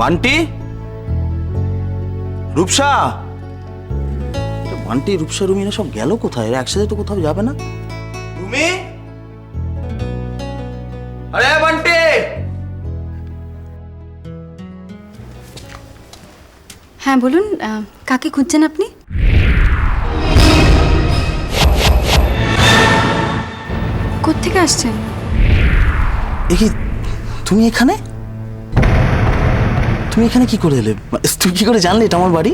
বান্টি, রূপসা, বান্টি, রূপসা, রুমিনা সব গেল কোথায়? এরা একসাথে তো কোথাও যাবে না। রুমি, আরে বান্টি। হ্যাঁ বলুন, কাকে খুঁজছেন আপনি? কোত্থেকে আসছেন? এ কি, তুমি এখানে? তুমি এখানে কি করে এলে? তুমি কি করে জানলে এটা আমার বাড়ি?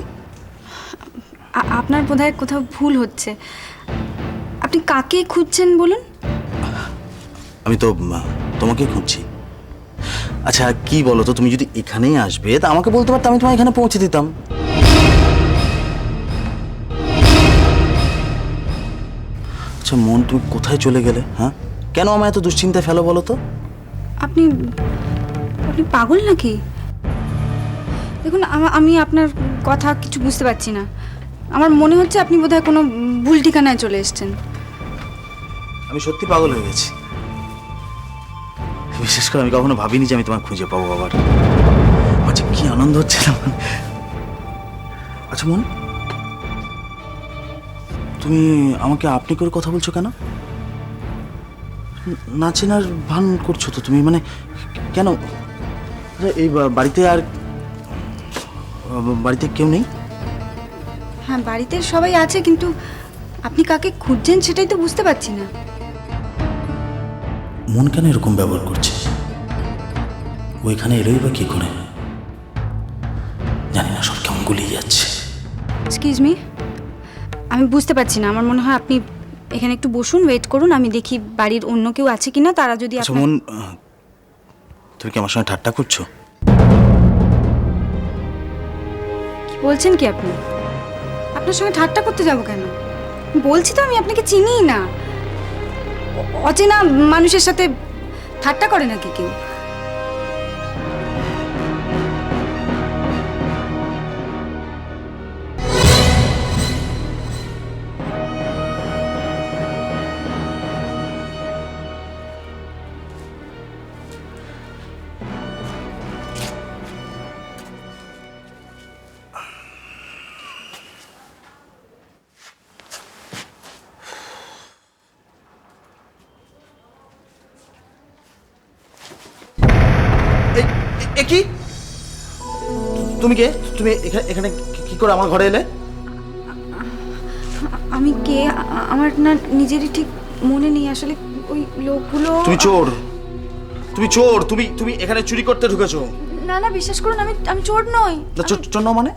আপনার বোধহয় কোথাও ভুল হচ্ছে। আপনি কাকে খুঁজছেন বলুন? আমি তো তোমাকে খুঁজছি। আচ্ছা কি বলো তো, তুমি যদি এখানেই আসবে তা আমাকে বলতে পারতে, আমি তোমায় এখানে পৌঁছে দিতাম। আচ্ছা মন, তুমি কোথায় চলে গেলে? হ্যাঁ, কেন আমায় এত দুশ্চিন্তায় ফেলো বলো তো? আপনি আপনি পাগল নাকি? দেখুন, আমি আপনার কথা কিছু বুঝতে পারছি না। আমার মনে হচ্ছে আপনি বোধহয় কোনো ভুল ঠিকানায় চলে এসেছেন। আমি সত্যি পাগল হয়ে গেছি। বিশেষ করে আমি কখনো ভাবিনি যে আমি তোমায় খুঁজে পাবো। বাবার আচ্ছা কি আনন্দ হচ্ছে না। আচ্ছা মন, তুমি আমাকে আপনি করে কথা বলছো কেন? না চেনার ভান করছো তো তুমি, মানে কেন? এই বাড়িতে আর বাড়িতে কেউ নেই? হ্যাঁ, বাড়িতে সবাই আছে, কিন্তু আপনি কাকে খুঁজছেন সেটাই তো বুঝতে পারছি না। মন কেন এরকম ব্যবহার করছে? ও এখানে এলোই বা কি করে? জানি না, সব কেমন গুলিয়ে যাচ্ছে। এক্সকিউজ মি, আমি বুঝতে পারছি না। আমার মনে হয় আপনি এখানে একটু বসুন, ওয়েট করুন, আমি দেখি বাড়ির অন্য কেউ আছে কিনা। তারা যদি আচ্ছা মন, তুমি কি আমার সঙ্গে ঠাট্টা করছো? কি বলছেন কি আপনি? আপনার সঙ্গে ঠাট্টা করতে যাব কেন? বলছি তো আমি আপনাকে চিনিই না। অচেনা মানুষের সাথে ঠাট্টা করে নাকি কেউ? কি, তুমি কে? তুমি এখানে কি করে আমার ঘরে এলে? আমি কে আমার না নিজেরই ঠিক মনে নেই আসলে। ওই লোকগুলো। তুমি চোর, তুমি চোর, তুমি এখানে চুরি করতে ঢুকেছো। না না, বিশ্বাস করুন, আমি চোর নই। চোর নও মানে?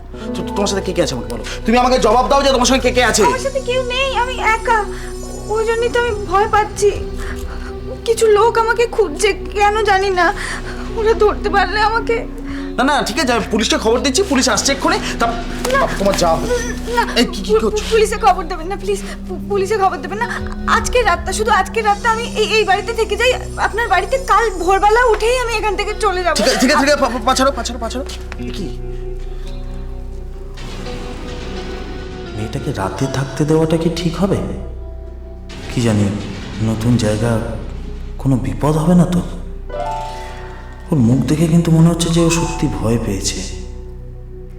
তোমার সাথে কে কে আছে আমাকে বলো। তুমি আমাকে জবাব দাও যে তোমার সঙ্গে কে কে আছে। আমার সাথে কেউ নেই, আমি একা। ওই জন্যই তো আমি ভয় পাচ্ছি। কিছু লোক আমাকে খুঁজছে, কেন জানি না। ওরা ধরতে পারলে আমাকে। না না ঠিক আছে, আমি পুলিশকে খবর দিচ্ছি, পুলিশ আসছে এক্ষুনি। তোমার যা না, এই কি করছো? পুলিশে খবর দেবেন না প্লিজ, পুলিশে খবর দেবেন না। আজকে রাতটা, শুধু আজকে রাতটা আমি এই বাড়িতে থেকে যাই। আপনার বাড়িতে কাল ভোরবেলা উঠেই আমি এখান থেকে চলে যাব। ঠিক আছে পাছাড়ো। কি মেয়েটাকে রাতে থাকতে দেওয়াটা কি ঠিক হবে? কি জানি, নতুন জায়গা, কোনো বিপদ হবে না তো? ওর মুখ দেখে কিন্তু মনে হচ্ছে যে ও সত্যি ভয় পেয়েছে।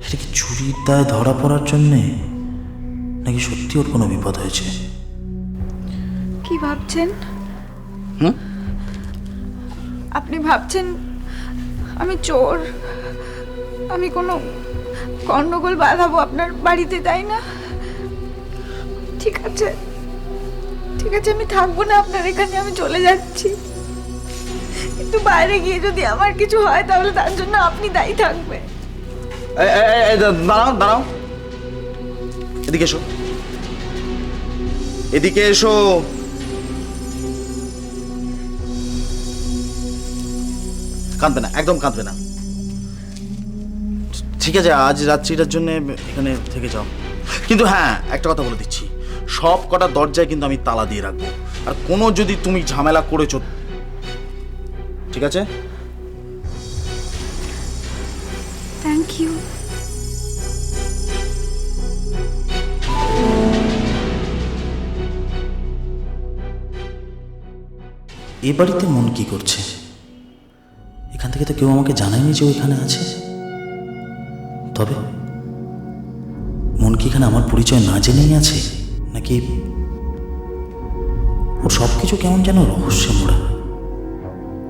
এটা কি চুরির দায়ে ধরা পড়ার জন্যে, নাকি সত্যি ওর কোনো বিপদ হয়েছে? কি ভাবছেন? আপনি ভাবছেন আমি চোর, আমি কোনো গন্ডগোল বাঁধাবো আপনার বাড়িতে, তাই না? ঠিক আছে, আমি থাকবো না আপনার এখানে, আমি চলে যাচ্ছি। কিন্তু বাইরে গিয়ে যদি আমার কিছু হয় তাহলে তার জন্য আপনি দায়ী থাকবে। দাঁড়াও, এদিকে এসো। কাঁদবে না, একদম কাঁদবে না। ঠিক আছে, আজ রাত্রিটার জন্য এখানে থেকে যাও। কিন্তু হ্যাঁ, একটা কথা বলে দিচ্ছি, সব কটা দরজায় কিন্তু আমি তালা দিয়ে রাখবো। আর কোনো যদি তুমি ঝামেলা করেছো, ঠিক আছে? Thank you. এ বাড়িতে মন কি করছে? এখান থেকে তো কেউ আমাকে জানায়নি যে ও এখানে আছে। তবে মন কি এখানে আমার পরিচয় না জেনেই আছে, নাকি ওর সব কিছু কেমন যেন রহস্যে মোড়া,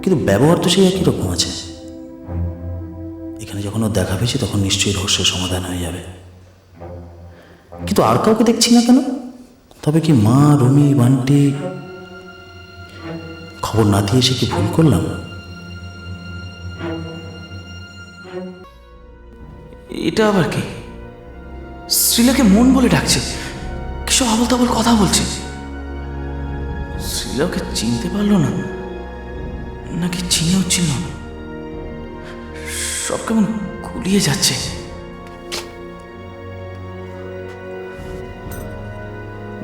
কিন্তু ব্যবহার তো সেই একই রকম আছে। এখানে যখন ওর দেখা পেয়েছি তখন নিশ্চয়ই রহস্যের সমাধান হয়ে যাবে, কিন্তু আর কাউকে দেখছি না কেন? তবে কি মা, রুমি, বান্টি খবর না দিয়ে এসে কি ভুল করলাম? এটা আবার কি? শ্রীলাকে মন বলে ডাকছে, কিসব আবল তাবল কথা বলছে। শ্রীলাকে চিনতে পারলো না, নাকি চিনেও ছিল না? সব কেমন গুলিয়ে যাচ্ছে।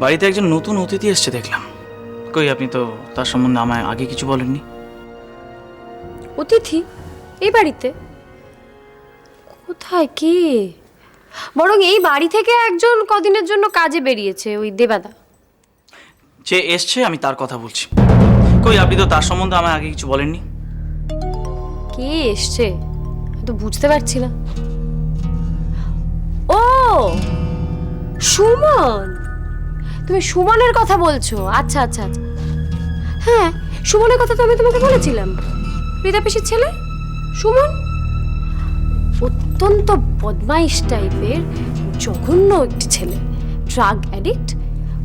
বাড়িতে একজন নতুন অতিথি এসছে দেখলাম। কই, আপনি তো তার সম্বন্ধে আমায় আগে কিছু বলেননি। অতিথি এই বাড়িতে? কোথায়, কি? বরং এই বাড়ি থেকে একজন কদিনের জন্য কাজে বেরিয়েছে, ওই দেবাদা। যে এসছে আমি তার কথা বলছি। কই, আপনি তো তার সম্বন্ধে আমায় আগে কিছু বলেননি। কে এসছে তো বুঝতে পারছি না। ও সুমন, তুমি সুমনের কথা বলছো? আচ্ছা আচ্ছা আচ্ছা, হ্যাঁ সুমনের কথা তো আমি তোমাকে বলেছিলাম। রীতা পিসির ছেলে সুমন, অত্যন্ত বদমাইশ টাইপের, জঘন্য একটি ছেলে, ড্রাগ অ্যাডিক্ট।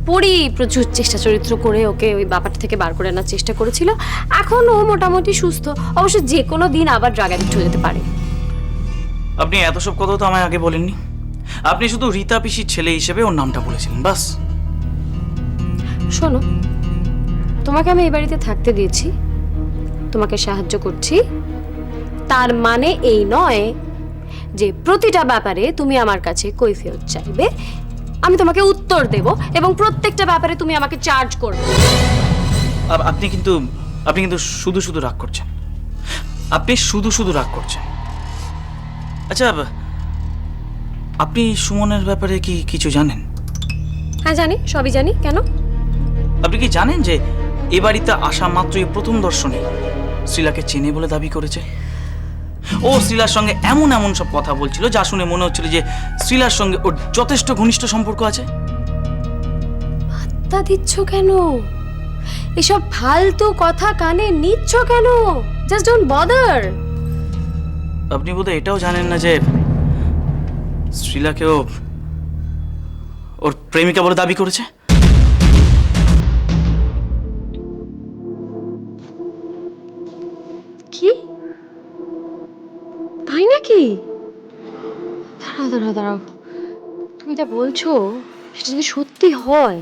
পরি প্রচুর চেষ্টা চরিত্র করে ওকে ওই ব্যাপারটা থেকে বার করে আনার চেষ্টা করেছিল। এখন ও মোটামুটি সুস্থ, অবশ্য যে কোনো দিন আবার ড্রাগ অ্যাডিক্ট হয়ে যেতে পারে। আপনি এত সব কথা তো আমায় আগে বলেননি। আপনি শুধু রীতা পিসির ছেলে হিসেবে ওর নামটা বলেছিলেন, বাস। শোনো, তোমাকে আমি এই বাড়িতে থাকতে দিয়েছি, তোমাকে সাহায্য করছি, তার মানে এই নয় যে প্রতিটা ব্যাপারে তুমি আমার কাছে কৈফিয়ত চাইবে, আমি তোমাকে উত্তর দেব এবং প্রত্যেকটা ব্যাপারে তুমি আমাকে চার্জ করবে। আপনি কিন্তু শুধু শুধু রাগ করছেন। আপনি শুধু শুধু রাগ করছেন। আচ্ছা, আপনি সুমনের ব্যাপারে কি কিছু জানেন? হ্যাঁ জানি, সবই জানি। কেন? আপনি কি জানেন যে এ বাড়িতে আসা মাত্রই প্রথম দর্শনে শ্রীলাকে চেনে বলে দাবি করেছে? ও শ্রীলার সঙ্গে এমন এমন সব কথা বলছিল যা শুনে মনে হচ্ছিল যে শ্রীলার সঙ্গে ওর যথেষ্ট ঘনিষ্ঠ সম্পর্ক আছে। তা দিচ্ছ কেন? এসব ফালতু কথা কানে নিচ্ছ কেন? Just don't bother. আপনি বোধহয় এটাও জানেন না যে শ্রীলাকেও ওর প্রেমিকা বলে দাবি করেছে। কি? তাই নাকি? দাঁড়াও দাঁড়াও দাঁড়াও, তুমি যা বলছো সেটা যদি সত্যি হয়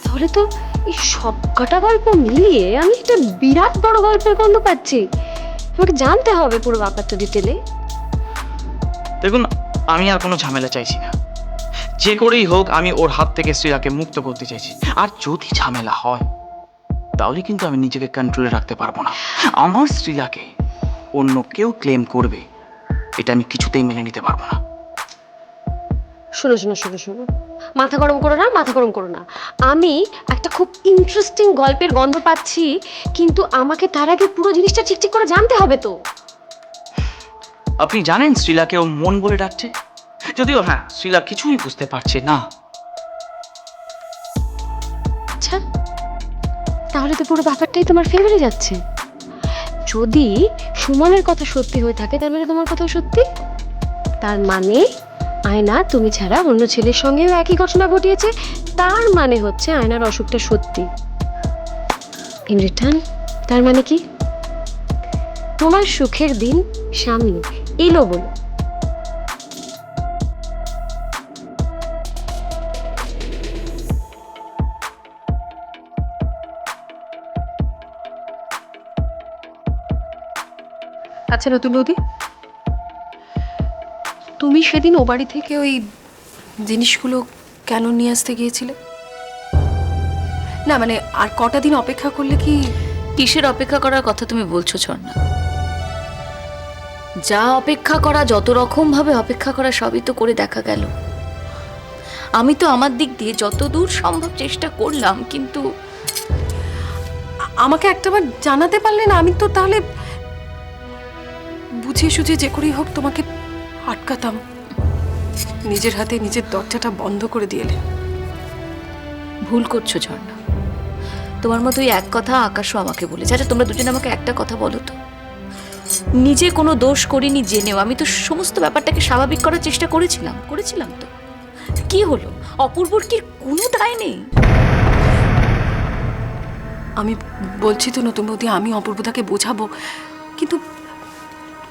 তাহলে তো এই সব কটা গল্প মিলিয়ে আমি একটা বিরাট বড় গল্পের গন্ধ পাচ্ছি। তোমাকে জানতে হবে পুরো ব্যাপারটা ডিটেলে। দেখুন, আমি আর কোনো ঝামেলা চাইছি না। যে করেই হোক আমি ওর হাত থেকে শ্রীলাকে মুক্ত করতে চাইছি। আর যদি ঝামেলা হয় তাহলে কিন্তু আমি নিজেকে কন্ট্রোলে রাখতে পারবো না। আমার শ্রীলাকে অন্য কেউ ক্লেম করবে, এটা আমি কিছুতেই মেনে নিতে পারবো না। শোনো শোনো শোনো শোনো, মাথা গরম করো না, মাথা গরম করো না। আমি একটা খুব ইন্টারেস্টিং গল্পের গন্ধ পাচ্ছি, কিন্তু আমাকে তার আগে পুরো জিনিসটা ঠিক ঠিক করে জানতে হবে তো। আপনি জানেন শ্রীলাকে ও মন বলে ডাকছে? যদিও হ্যাঁ, শ্রীলা কিছুই বুঝতে পারছে না। আচ্ছা, তাহলে তো পুরো ব্যাপারটাই তোমার ফেভারে যাচ্ছে। যদি সুমনের কথা সত্যি হয়ে থাকে তার মানে তোমার কথাও সত্যি। তার মানে আয়না তুমি ছাড়া অন্য ছেলের সঙ্গেও একই ঘটনা ঘটিয়েছে, তার মানে হচ্ছে আয়নার অসুখটা সত্যি। ইন রিটার্ন তার মানে কি? তোমার সুখের দিন সামনে এলো বলো। আচ্ছা নতুন বৌদি, তুমি সেদিন ও বাড়ি থেকে ওই জিনিসগুলো কেন নিয়ে আসতে গিয়েছিলে? না মানে আর কটা দিন অপেক্ষা করলে কি? কিসের অপেক্ষা করার কথা তুমি বলছো ঝর্ণা? যা অপেক্ষা করা, যত রকম ভাবে অপেক্ষা করা, সবই তো করে দেখা গেল। আমি তো আমার দিক দিয়ে যত দূর সম্ভব চেষ্টা করলাম, কিন্তু আমাকে একটাবার জানাতে পারলে না? আমি তো তাহলে বুঝিয়ে সুঝিয়ে যে করেই হোক তোমাকে আটকাতাম। নিজের হাতে নিজের দরজাটা বন্ধ করে দিয়ে এলেন। ভুল করছো ঝর্ণা। তোমার মতো ওই এক কথা আকাশও আমাকে বলেছে। আচ্ছা তোমরা দুজনে আমাকে একটা কথা বলো তো, নিজে কোনো দোষ করিনি জেনেও আমি তো সমস্ত ব্যাপারটাকে স্বাভাবিক করার চেষ্টা করেছিলাম তো। কি হলো? অপূর্বর কি কোনো দায় নেই? আমি বলছি তো নতুন বৌদি, আমি অপূর্বদাকে বোঝাবো, কিন্তু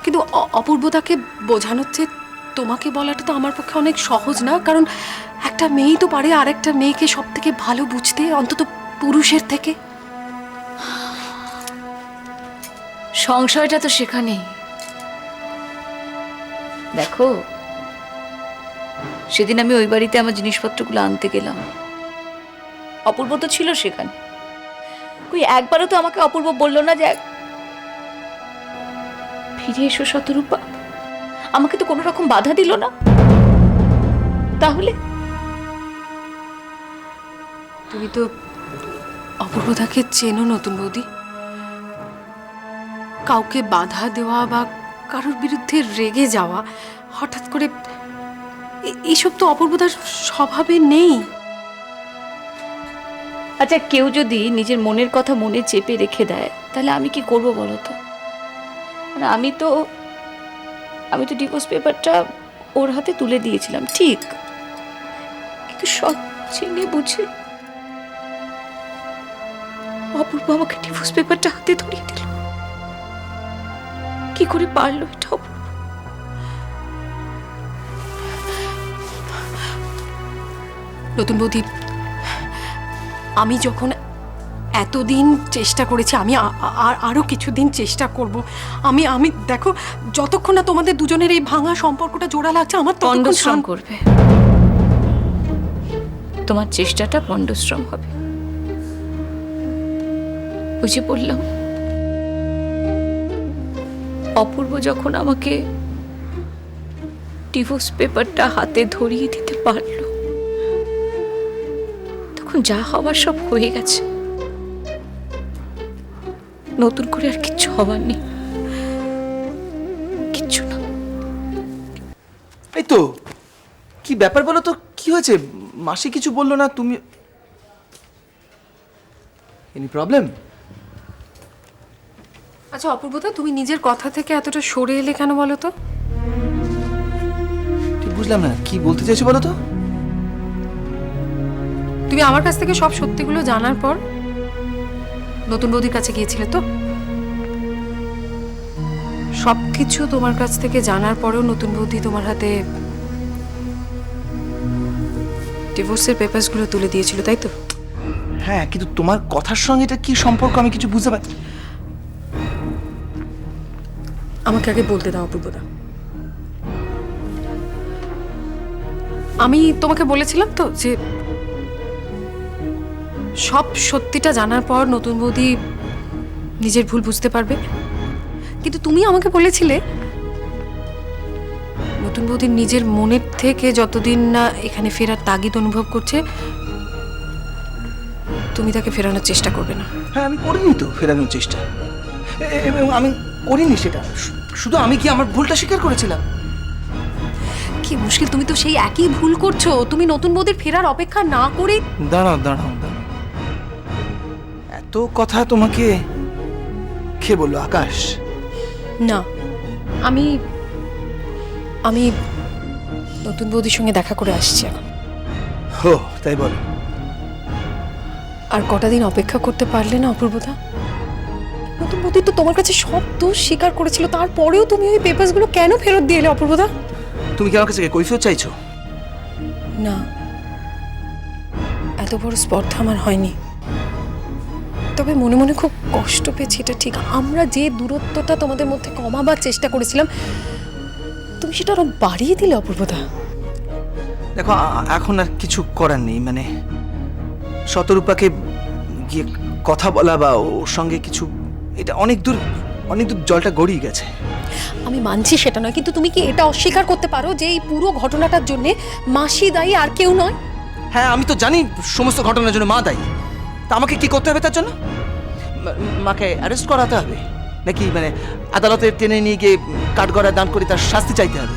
কিন্তু অপূর্বদাকে বোঝানোর চেয়ে তোমাকে বলাটা তো আমার পক্ষে অনেক সহজ না। কারণ একটা মেয়েই তো পারে আর একটা মেয়েকে সব থেকে ভালো বুঝতে, অন্তত পুরুষের থেকে। সংশয়টা তো সেখানেই। দেখো, সেদিন আমি ওই বাড়িতে আমার জিনিসপত্রগুলো আনতে গেলাম, অপূর্ব তো ছিল সেখানে। কই একবারও তো আমাকে অপূর্ব বললো না যে ফিরে এসো শতরূপা? আমাকে তো কোনো রকম বাধা দিল না। তাহলে তুমি তো অপূর্বদাকে চেনো নতুন বৌদি। কাউকে বাধা দেওয়া বা কারোর বিরুদ্ধে রেগে যাওয়া হঠাৎ করে এইসব তো অপূর্বদার স্বভাবে নেই। আচ্ছা, কেউ যদি নিজের মনের কথা মনে চেপে রেখে দেয় তাহলে আমি কি করব বলো তো? মানে আমি তো ডিভোর্স পেপারটা ওর হাতে তুলে দিয়েছিলাম ঠিক, কিন্তু সব জেনে বুঝে অপূর্ব আমাকে ডিভোর্স পেপারটা হাতে ধরিয়ে দিল। কি করে পারলো এটা অপূর্ব? নতুন বৌদি, আমি যখন এতদিন চেষ্টা করেছি, আমি আরো কিছুদিন চেষ্টা করব। আমি দেখো, যতক্ষণ না তোমাদের দুজনের এই ভাঙা সম্পর্কটা জোড়া লাগছে আমার পণ্ডশ্রম করবে। তোমার চেষ্টাটা পণ্ডশ্রম হবে। ওই যে বললাম, অপূর্ব যখন আমাকে ডিভোর্স পেপারটা হাতে ধরিয়ে দিতে পারলো, তখন যা হওয়ার সব হয়ে গেছে। নতুন করে আর কিচ্ছু হবার নেই, কিচ্ছু না। এই তো কি ব্যাপার বলো তো, কি হয়েছে? মাসি কিছু বললো না, তুমি এনি প্রবলেম? আচ্ছা অপূর্বদা, তুমি নিজের কথা থেকে এতটা সরে এলে কেন বলো তো? ঠিক বুঝলাম না, কি বলতে চাইছো বলো তো? তুমি আমার কাছ থেকে সব সত্যিগুলো জানার পর নতুন বৌদির কাছে গিয়েছিলে তো? সবকিছু তোমার কাছ থেকে জানার পরেও নতুন বৌদি তোমার হাতে ডিভোর্সের পেপারসগুলো তুলে দিয়েছিল, তাই তো? হ্যাঁ, কিন্তু তোমার কথার সঙ্গে এটা কি সম্পর্ক আমি কিছু বুঝতে পারছি। আমাকে আগে বলতে দাও অপূর্বদা। আমি তোমাকে বলেছিলাম তো যে সব সত্যিটা জানার পর নতুন বৌদি নিজের ভুল বুঝতে পারবে, কিন্তু তুমি আমাকে বলেছিলে নতুন বৌদি নিজের মনের থেকে যতদিন না এখানে ফেরার তাগিদ অনুভব করছে, তুমি তাকে ফেরানোর চেষ্টা করবে না। হ্যাঁ, আমি করিনি তো ফেরানোর চেষ্টা, এবং আমি করিনি সেটা। শুধু আমি কি আমার ভুলটা স্বীকার করেছিলাম? কি মুশকিল, তুমি তো সেই একই ভুল করছো। তুমি নতুন বৌদির ফেরার অপেক্ষা না করে দাঁড়াও দাঁড়াও দাঁড়াও, এত কথা তোমাকে কে বললো? আকাশ? না, আমি আমি নতুন বৌদির সঙ্গে দেখা করে আসছি এখন। হো, তাই বলো? আর কটা দিন অপেক্ষা করতে পারলে না অপূর্বদা? নতুন বৌদি তো তোমার কাছে সব দোষ স্বীকার করেছিল, তারপরেও তুমি ওই পেপারসগুলো কেন ফেরত দিয়ে এলে অপূর্বদা? তুমি কি আমার কাছে কৈফিয়ত চাইছো? না, এত বড় স্পর্ধা আমার হয়নি, তবে মনে মনে খুব কষ্ট পেয়েছি, এটা ঠিক। আমরা যে দূরত্বটা তোমাদের মধ্যে কমাবার চেষ্টা করেছিলাম, তুমি সেটা আরো বাড়িয়ে দিলে অপূর্বদা। দেখো, এখন আর কিছু করার নেই। মানে শতরূপাকে গিয়ে কথা বলা বা ওর সঙ্গে কিছু, এটা অনেক দূর জলটা গড়িয়ে গেছে। আমি মানছি সেটা নয়, কিন্তু তুমি কি এটা অস্বীকার করতে পারো যে এই পুরো ঘটনাটার জন্য মাসি দায়ী, আর কেউ নয়? হ্যাঁ, আমি তো জানি সমস্ত ঘটনার জন্য মা দায়ী। তা আমাকে কি করতে হবে তার জন্য? মাকে অ্যারেস্ট করাতে হবে নাকি মানে আদালতে টেনে নিয়ে গিয়ে কাঠগড়ায় দান করে তার শাস্তি চাইতে হবে?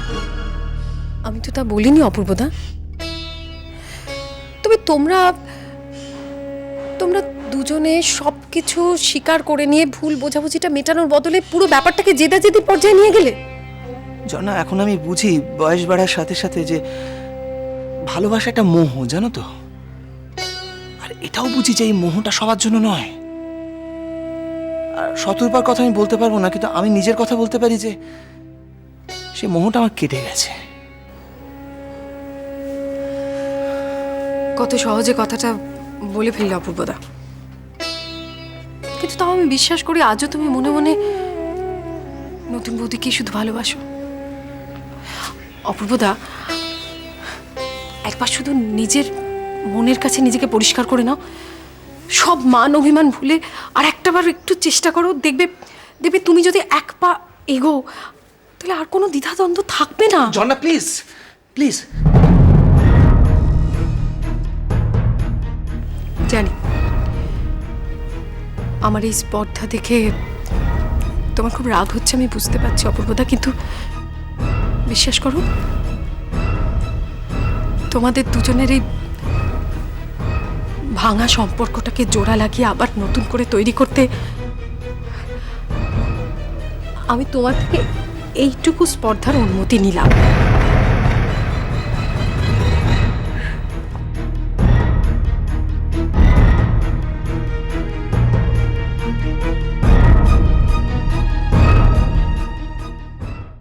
আমি তো তা বলিনি অপূর্বদা। তবে তোমরা তোমরা দুজনে সব কিছু স্বীকার করে নিয়ে ভুল বোঝাবুঝিটা মেটানোর বদলে পুরো ব্যাপারটাকে জেদাজেদি পর্যায়ে নিয়ে গেলে। ঝর্ণা, এখন আমি বুঝি বয়স বাড়ার সাথে সাথে যে ভালোবাসা একটা মোহ, জানো তো। আর এটাও বুঝি যে এই মোহটা সবার জন্য নয়। আর শতরূপার কথা আমি বলতে পারবো না, কিন্তু আমি নিজের কথা বলতে পারি যে সে মোহটা আমার কেটে গেছে। কত সহজে কথাটা বলে ফেললে অপূর্বদা, কিন্তু তাও আমি বিশ্বাস করি আজও তুমি মনে মনে নতুন বৌদিকে শুধু ভালোবাসো। অপূর্বদা, একবার শুধু নিজের মনের কাছে নিজেকে পরিষ্কার করে নাও, সব মান অভিমান ভুলে আর একটাবার একটু চেষ্টা করো, দেখবে দেখবে তুমি যদি এক পা এগো তাহলে আর কোনো দ্বিধাদ্বন্দ্ব থাকবে না। ঝর্ণা, প্লিজ প্লিজ। জানি আমার এই স্পর্ধা দেখে তোমার খুব রাগ হচ্ছে, আমি বুঝতে পারছি অপূর্বদা, কিন্তু বিশ্বাস করো তোমাদের দুজনের এই ভাঙা সম্পর্কটাকে জোড়া লাগিয়ে আবার নতুন করে তৈরি করতে আমি তোমার থেকে এইটুকু স্পর্ধার অনুমতি নিলাম।